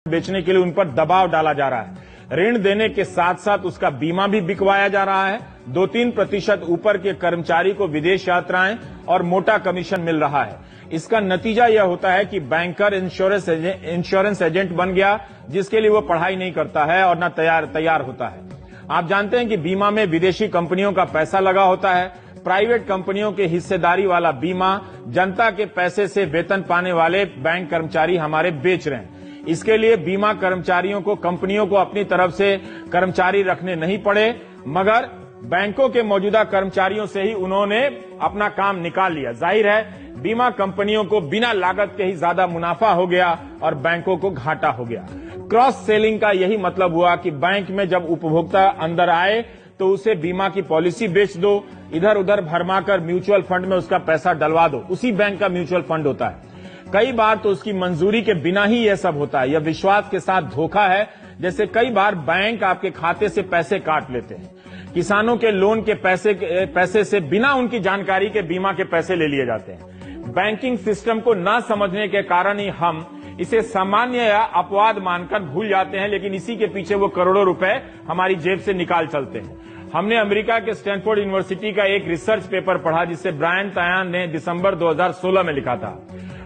बेचने के लिए उन पर दबाव डाला जा रहा है। ऋण देने के साथ साथ उसका बीमा भी बिकवाया जा रहा है। 2-3% ऊपर के कर्मचारी को विदेश यात्राएं और मोटा कमीशन मिल रहा है। इसका नतीजा यह होता है कि बैंकर इंश्योरेंस एजेंट बन गया, जिसके लिए वो पढ़ाई नहीं करता है और न तैयार होता है। आप जानते हैं कि बीमा में विदेशी कंपनियों का पैसा लगा होता है। प्राइवेट कंपनियों के हिस्सेदारी वाला बीमा जनता के पैसे से वेतन पाने वाले बैंक कर्मचारी हमारे बेच रहे हैं। इसके लिए बीमा कर्मचारियों को कंपनियों को अपनी तरफ से कर्मचारी रखने नहीं पड़े, मगर बैंकों के मौजूदा कर्मचारियों से ही उन्होंने अपना काम निकाल लिया। जाहिर है बीमा कंपनियों को बिना लागत के ही ज्यादा मुनाफा हो गया और बैंकों को घाटा हो गया। क्रॉस सेलिंग का यही मतलब हुआ कि बैंक में जब उपभोक्ता अंदर आए तो उसे बीमा की पॉलिसी बेच दो, इधर उधर भरमाकर म्यूचुअल फंड में उसका पैसा डलवा दो। उसी बैंक का म्यूचुअल फंड होता है। कई बार तो उसकी मंजूरी के बिना ही यह सब होता है। यह विश्वास के साथ धोखा है। जैसे कई बार बैंक आपके खाते से पैसे काट लेते हैं। किसानों के लोन के पैसे से बिना उनकी जानकारी के बीमा के पैसे ले लिए जाते हैं। बैंकिंग सिस्टम को न समझने के कारण ही हम इसे सामान्य या अपवाद मानकर भूल जाते हैं, लेकिन इसी के पीछे वो करोड़ों रुपए हमारी जेब से निकाल चलते हैं। हमने अमेरिका के स्टैनफोर्ड यूनिवर्सिटी का एक रिसर्च पेपर पढ़ा, जिसे ब्रायन तायन ने दिसंबर 2016 में लिखा था।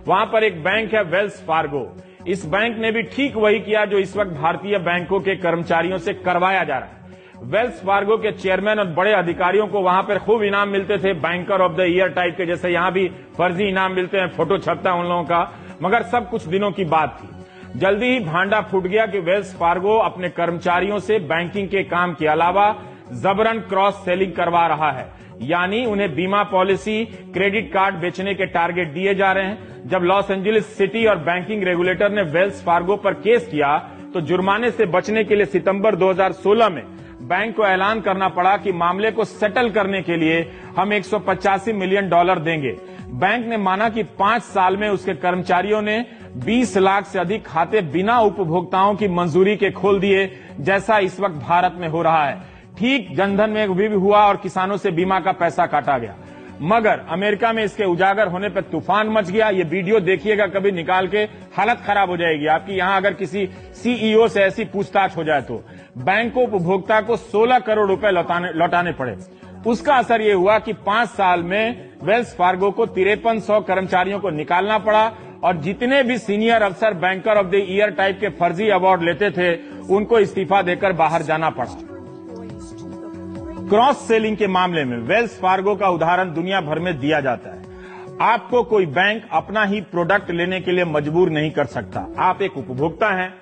वहां पर एक बैंक है वेल्स फार्गो। इस बैंक ने भी ठीक वही किया जो इस वक्त भारतीय बैंकों के कर्मचारियों से करवाया जा रहा है। वेल्स फार्गो के चेयरमैन और बड़े अधिकारियों को वहां पर खूब इनाम मिलते थे, banker of the year type के, जैसे यहां भी फर्जी इनाम मिलते हैं, फोटो छपता है उन लोगों का। मगर सब कुछ दिनों की बात थी। जल्दी ही भांडा फूट गया कि वेल्स फार्गो अपने कर्मचारियों से बैंकिंग के काम के अलावा जबरन क्रॉस सेलिंग करवा रहा है, यानी उन्हें बीमा पॉलिसी, क्रेडिट कार्ड बेचने के टारगेट दिए जा रहे हैं। जब लॉस एंजलिस सिटी और बैंकिंग रेगुलेटर ने वेल्स फार्गो पर केस किया तो जुर्माने से बचने के लिए सितंबर 2016 में बैंक को ऐलान करना पड़ा कि मामले को सेटल करने के लिए हम $185 मिलियन देंगे। बैंक ने माना कि 5 साल में उसके कर्मचारियों ने 20 लाख से अधिक खाते बिना उपभोक्ताओं की मंजूरी के खोल दिए, जैसा इस वक्त भारत में हो रहा है। ठीक जनधन में भी हुआ और किसानों से बीमा का पैसा काटा गया। मगर अमेरिका में इसके उजागर होने पर तूफान मच गया। ये वीडियो देखिएगा कभी निकाल के, हालत खराब हो जाएगी आपकी। यहां अगर किसी सीईओ से ऐसी पूछताछ हो जाए तो बैंक को उपभोक्ता को 16 करोड़ रुपए लौटाने पड़े। उसका असर यह हुआ कि 5 साल में वेल्स फार्गो को 5300 कर्मचारियों को निकालना पड़ा और जितने भी सीनियर अफसर banker of the year type के फर्जी अवार्ड लेते थे उनको इस्तीफा देकर बाहर जाना पड़ा। क्रॉस सेलिंग के मामले में वेल्स फार्गो का उदाहरण दुनिया भर में दिया जाता है। आपको कोई बैंक अपना ही प्रोडक्ट लेने के लिए मजबूर नहीं कर सकता। आप एक उपभोक्ता हैं,